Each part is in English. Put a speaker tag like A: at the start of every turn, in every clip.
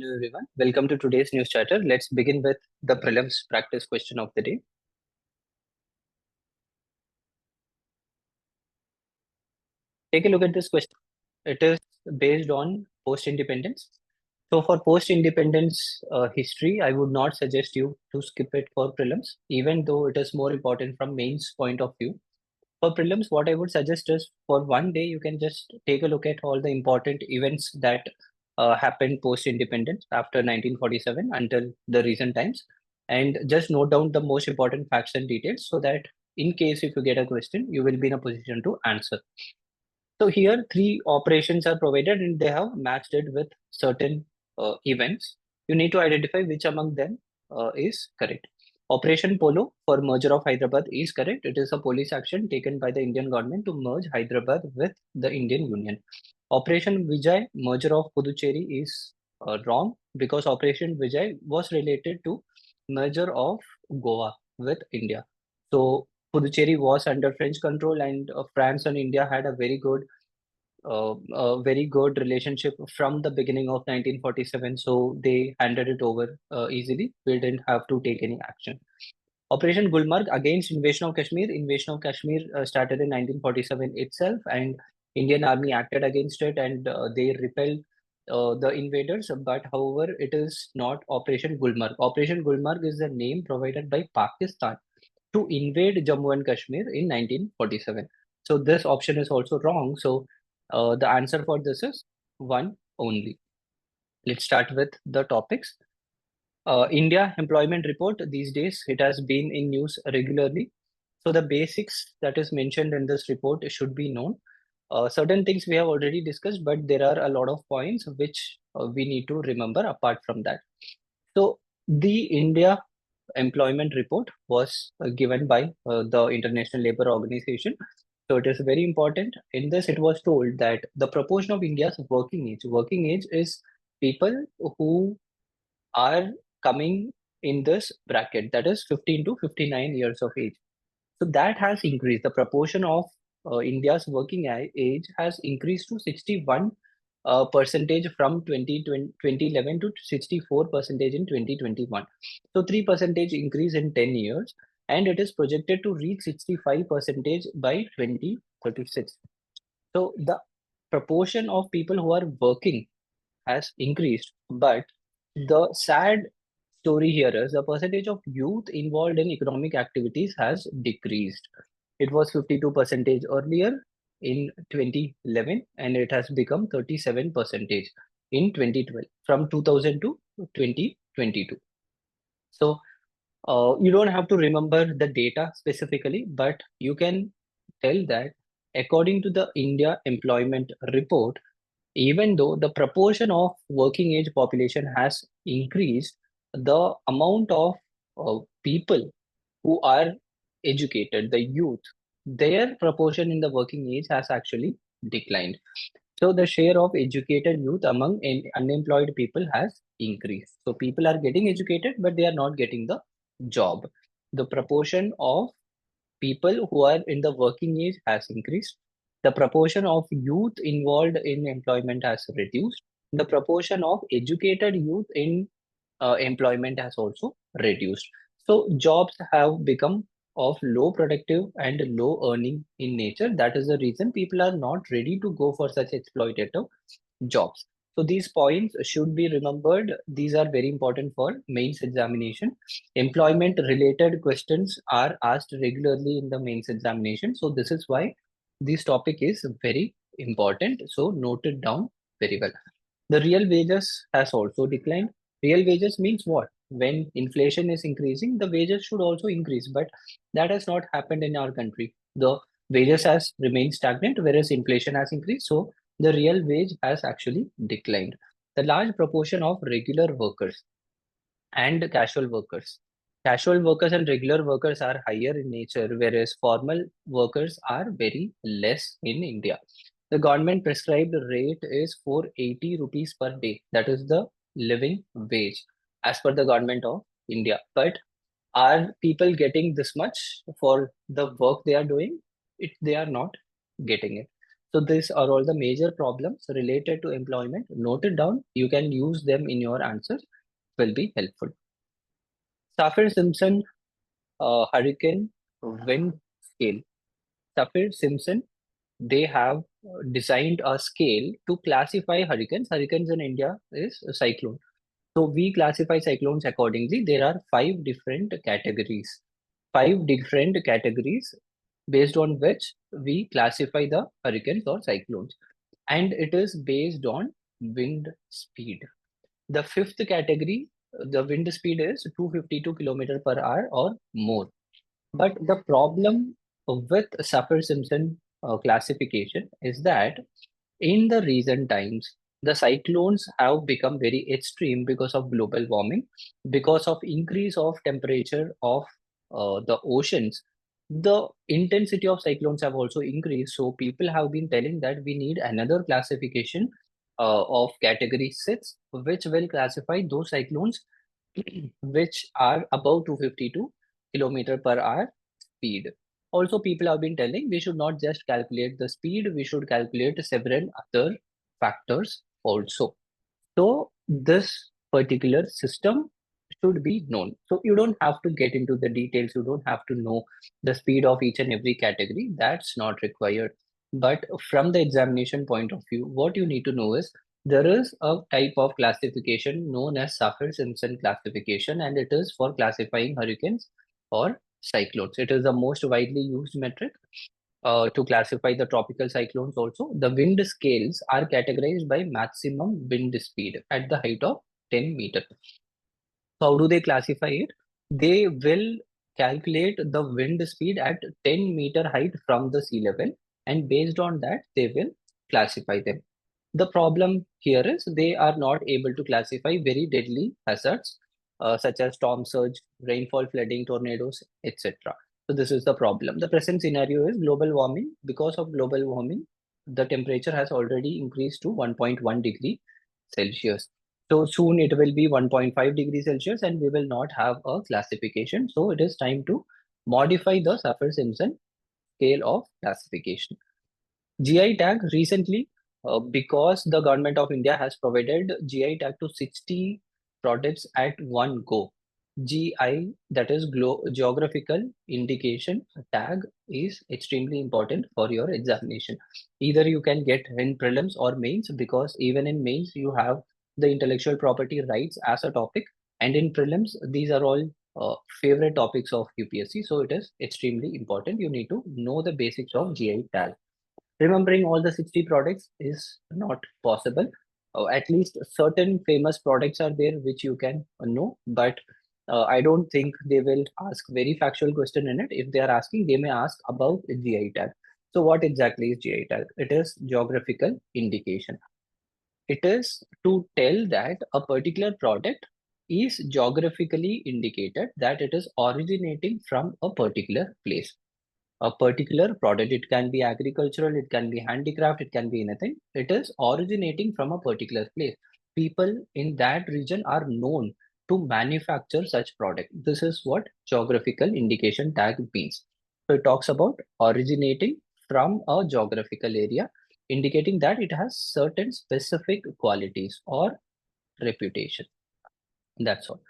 A: Hello everyone, welcome to today's news chatter. Let's begin with the prelims practice question of the day. Take a look at this question. It is based on post-independence. So for post-independence history, I would not suggest you to skip it for prelims, even though it is more important from mains point of view. For prelims, what I would suggest is for one day, you can just take a look at all the important events that happened post-independence after 1947 until the recent times, and just note down the most important facts and details so that in case if you get a question, you will be in a position to answer. So here, three operations are provided and they have matched it with certain events. You need to identify which among them is correct. Operation Polo for merger of Hyderabad is correct. It is a police action taken by the Indian government to merge Hyderabad with the Indian Union. Operation Vijay, merger of Puducherry is wrong because Operation Vijay was related to merger of Goa with India. So Puducherry was under French control, and France and India had a very good relationship from the beginning of 1947. So they handed it over easily. We didn't have to take any action. Operation Gulmarg against invasion of Kashmir. Invasion of Kashmir started in 1947 itself, and Indian Army acted against it, and they repelled the invaders. But however, it is not Operation Gulmarg. Operation Gulmarg is the name provided by Pakistan to invade Jammu and Kashmir in 1947. So this option is also wrong. So the answer for this is one only. Let's start with the topics. India employment report these days, it has been in news regularly. So the basics that is mentioned in this report should be known. Certain things we have already discussed, but there are a lot of points which we need to remember apart from that. So the India employment report was given by the International Labour Organization. So it is very important. In this, it was told that the proportion of India's working age is people who are coming in this bracket, that is 15 to 59 years of age. So that has increased. The proportion of India's working age has increased to 61 percentage from 2011 to 64 percentage in 2021. So 3 percentage increase in 10 years, and it is projected to reach 65 percentage by 2036. So the proportion of people who are working has increased, but the sad story here is the percentage of youth involved in economic activities has decreased. It was 52 percentage earlier in 2011, and it has become 37 percentage in 2012 from 2000 to 2022. So you don't have to remember the data specifically, but you can tell that according to the India employment report, even though the proportion of working age population has increased, the amount of people who are educated, the youth, their proportion in the working age has actually declined. So the share of educated youth among unemployed people has increased. So people are getting educated, but they are not getting the job. The proportion of people who are in the working age has increased. The proportion of youth involved in employment has reduced. The proportion of educated youth in employment has also reduced. So jobs have become of low productive and low earning in nature. That is the reason people are not ready to go for such exploitative jobs. So these points should be remembered. These are very important for mains examination. Employment related questions are asked regularly in the mains examination. So this is why this topic is very important. So note it down very well. The real wages has also declined. Real wages means what? When inflation is increasing, the wages should also increase, but that has not happened in our country. The wages has remained stagnant, whereas inflation has increased. So the real wage has actually declined. The large proportion of regular workers and casual workers. Casual workers and regular workers are higher in nature, whereas formal workers are very less in India. The government prescribed rate is 480 rupees per day. That is the living wage as per the government of India. But are people getting this much for the work they are doing? They are not getting it. So these are all the major problems related to employment. Note it down. You can use them in your answers. Will be helpful. Saffir-Simpson hurricane wind scale. Saffir-Simpson, they have designed a scale to classify hurricanes. Hurricanes in India is a cyclone. So we classify cyclones accordingly. There are five different categories. Five different categories based on which we classify the hurricanes or cyclones. And it is based on wind speed. The fifth category, the wind speed is 252 kilometer per hour or more. But the problem with Saffir-Simpson classification is that in the recent times, the cyclones have become very extreme because of global warming, because of increase of temperature of the oceans. The intensity of cyclones have also increased. So people have been telling that we need another classification of category 6, which will classify those cyclones which are above 252 kilometer per hour speed. Also, people have been telling we should not just calculate the speed, we should calculate several other factors also. So this particular system should be known. So you don't have to get into the details. You don't have to know the speed of each and every category. That's not required. But from the examination point of view, what you need to know is there is a type of classification known as Saffir-Simpson classification, and it is for classifying hurricanes or cyclones. It is the most widely used metric to classify the tropical cyclones also. The wind scales are categorized by maximum wind speed at the height of 10 meters. So how do they classify it? They will calculate the wind speed at 10-meter height from the sea level, and based on that, they will classify them. The problem here is they are not able to classify very deadly hazards such as storm surge, rainfall, flooding, tornadoes, etc. So this is the problem. The present scenario is global warming. Because of global warming, the temperature has already increased to 1.1 degree Celsius. So soon it will be 1.5 degrees Celsius and we will not have a classification. So it is time to modify the Saffir-Simpson scale of classification. GI tag recently, because the government of India has provided GI tag to 60 products at one go. GI, that is geographical indication tag, is extremely important for your examination. Either you can get in prelims or mains, because even in mains you have the intellectual property rights as a topic, and in prelims these are all favorite topics of UPSC. So it is extremely important. You need to know the basics of GI tag. Remembering all the 60 products is not possible. At least certain famous products are there which you can know, but I don't think they will ask very factual question in it. If they are asking, they may ask about GI tag. So what exactly is GI tag? It is geographical indication. It is to tell that a particular product is geographically indicated, that it is originating from a particular place. A particular product, it can be agricultural, it can be handicraft, it can be anything. It is originating from a particular place. People in that region are known to manufacture such product. This is what geographical indication tag means. So it talks about originating from a geographical area, indicating that it has certain specific qualities or reputation. That's all.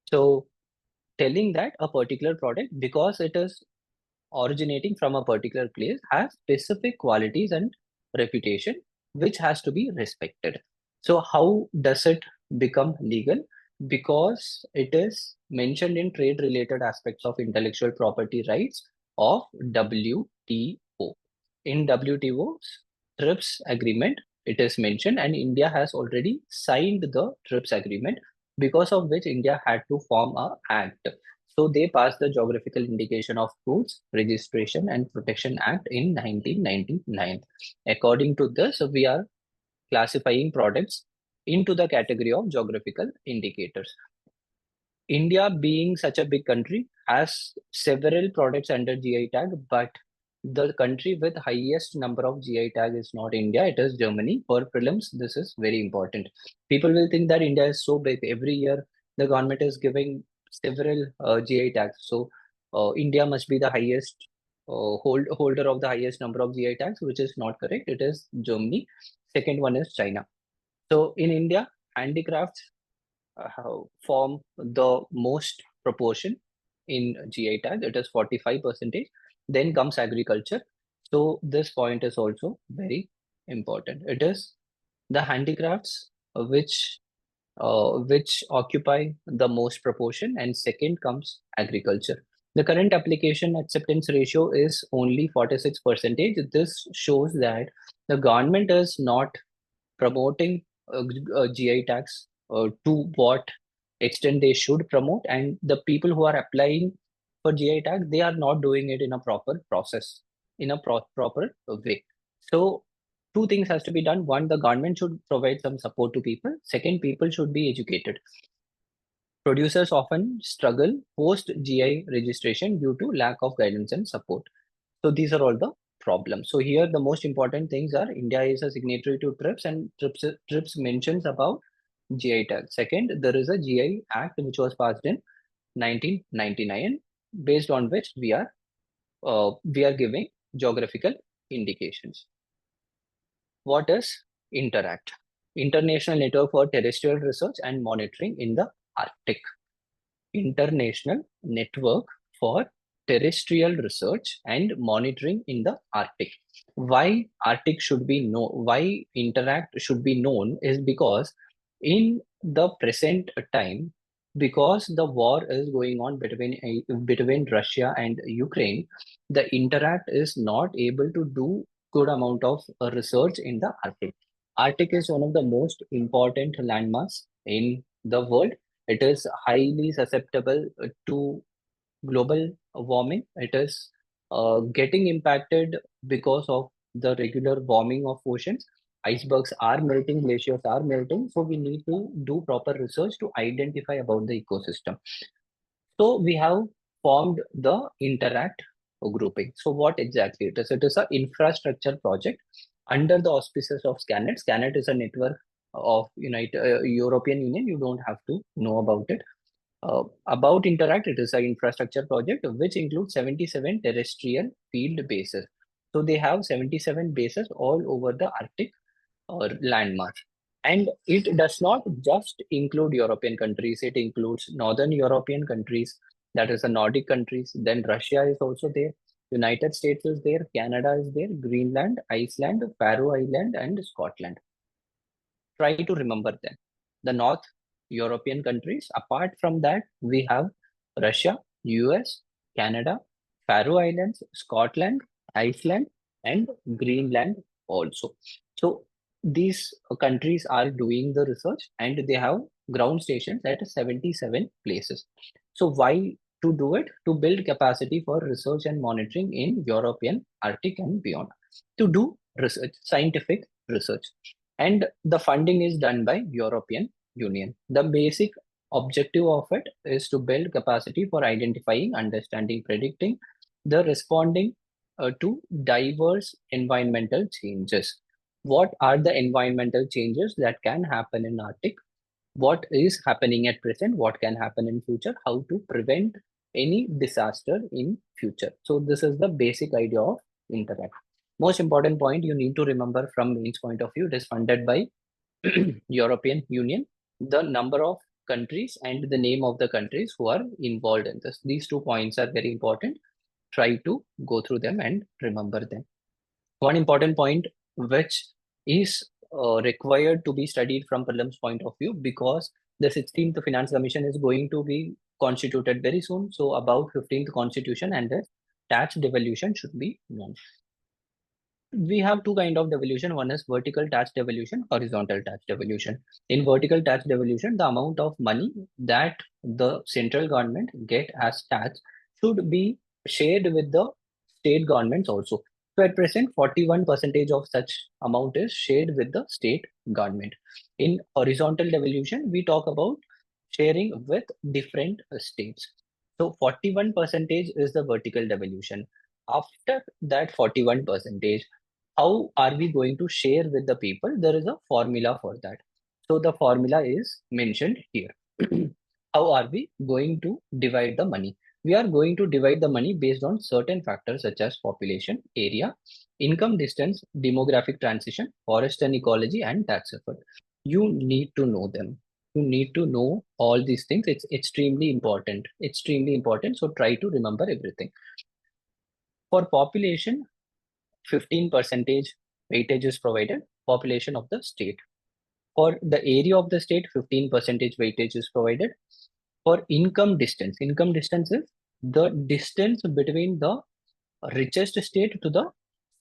A: So telling that a particular product, because it is originating from a particular place, has specific qualities and reputation which has to be respected. So how does it become legal? Because it is mentioned in trade related aspects of intellectual property rights of WTO. In WTO's TRIPS agreement, it is mentioned, and India has already signed the TRIPS agreement, because of which India had to form a act. So they passed the Geographical Indication of Goods Registration and Protection Act in 1999. According to this, we are classifying products into the category of geographical indicators. India, being such a big country, has several products under GI tag, but the country with highest number of GI tag is not India, it is Germany. For prelims, this is very important. People will think that India is so big. Every year, the government is giving several GI tags. So India must be the highest holder of the highest number of GI tags, which is not correct. It is Germany. Second one is China. So in India, handicrafts form the most proportion in GI tag. It is 45%. Then comes agriculture. So this point is also very important. It is the handicrafts which occupy the most proportion, and second comes agriculture. The current application acceptance ratio is only 46%. This shows that the government is not promoting GI tax to what extent they should promote, and the people who are applying for GI tax, they are not doing it in a proper process, in a proper way. So two things has to be done. One, the government should provide some support to people. Second, people should be educated. Producers often struggle post GI registration due to lack of guidance and support. So these are all the problems. So here the most important things are India is a signatory to TRIPS, and TRIPS mentions about GI tag. Second, there is a GI Act which was passed in 1999, based on which we are giving geographical indications. What is INTERET? International Network for Terrestrial Research and Monitoring in the Arctic. International Network for Terrestrial Research and Monitoring in the Arctic. Why Arctic should be known, why INTERET should be known is because in the present time, because the war is going on between Russia and Ukraine, the INTERET is not able to do good amount of research in the Arctic. Arctic is one of the most important landmass in the world. It is highly susceptible to global warming. It is getting impacted because of the regular warming of oceans. Icebergs are melting, glaciers are melting. So we need to do proper research to identify about the ecosystem. So we have formed the INTERET grouping. So what exactly it is? It is an infrastructure project under the auspices of SCANET. SCANET is a network of European Union. You don't have to know about it. About INTERET, it is an infrastructure project which includes 77 terrestrial field bases. So they have 77 bases all over the Arctic or landmass. And it does not just include European countries, it includes Northern European countries, that is the Nordic countries. Then Russia is also there, United States is there, Canada is there, Greenland, Iceland, Faroe Island, and Scotland. Try to remember them. The North European countries. Apart from that, we have Russia, US, Canada, Faroe Islands, Scotland, Iceland, and Greenland also. So these countries are doing the research and they have ground stations at 77 places. So why to do it? To build capacity for research and monitoring in European, Arctic, and beyond. To do research, scientific research. And the funding is done by European Union. The basic objective of it is to build capacity for identifying, understanding, predicting the responding to diverse environmental changes. What are the environmental changes that can happen in Arctic? What is happening at present? What can happen in future? How to prevent any disaster in future? So this is the basic idea of INTERET. Most important point you need to remember from mains point of view, it is funded by European Union, the number of countries and the name of the countries who are involved in this. These 2 points are very important. Try to go through them and remember them. One important point which is required to be studied from prelims point of view, because the 16th Finance Commission is going to be constituted very soon. So about 15th Constitution and the tax devolution should be known. We have two kind of devolution. One is vertical tax devolution, horizontal tax devolution. In vertical tax devolution, the amount of money that the central government get as tax should be shared with the state governments also. So at present, 41% of such amount is shared with the state government. In horizontal devolution, we talk about sharing with different states. So 41% is the vertical devolution. After that 41%, how are we going to share with the people? There is a formula for that. So the formula is mentioned here. How are we going to divide the money? We are going to divide the money based on certain factors such as population, area, income, distance, demographic transition, forest and ecology, and tax effort. You need to know them. You need to know all these things. It's extremely important. Extremely important. So try to remember everything. For population, 15 percentage weightage is provided, population of the state. For the area of the state, 15 percentage weightage is provided. For income distance is the distance between the richest state to the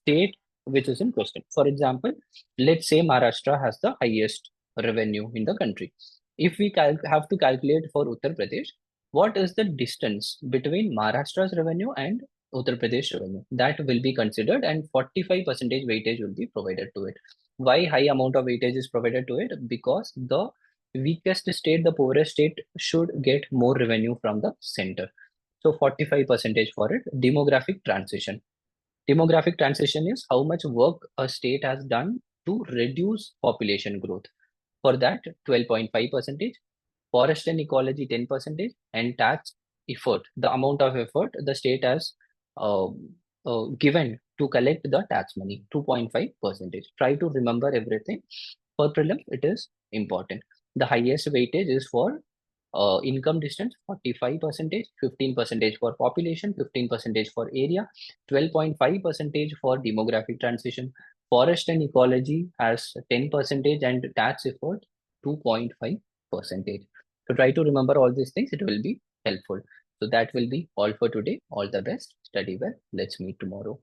A: state which is in question. For example, let's say Maharashtra has the highest revenue in the country. If we have to calculate for Uttar Pradesh, what is the distance between Maharashtra's revenue and Uttar Pradesh revenue? That will be considered, and 45 percentage weightage will be provided to it. Why high amount of weightage is provided to it? Because the weakest state, the poorest state, should get more revenue from the center. So 45 percentage for it. Demographic transition. Demographic transition is how much work a state has done to reduce population growth. For that, 12.5 percentage. Forest and ecology, 10 percentage. And tax effort, the amount of effort the state has uh, given to collect the tax money, 2.5 percentage. Try to remember everything. For prelims, it is important. The highest weightage is for income distance, 45 percentage, 15 percentage for population, 15 percentage for area, 12.5 percentage for demographic transition. Forest and ecology has 10 percentage, and tax effort 2.5 percentage. So try to remember all these things. It will be helpful. So that will be all for today. All the best. Study well. Let's meet tomorrow.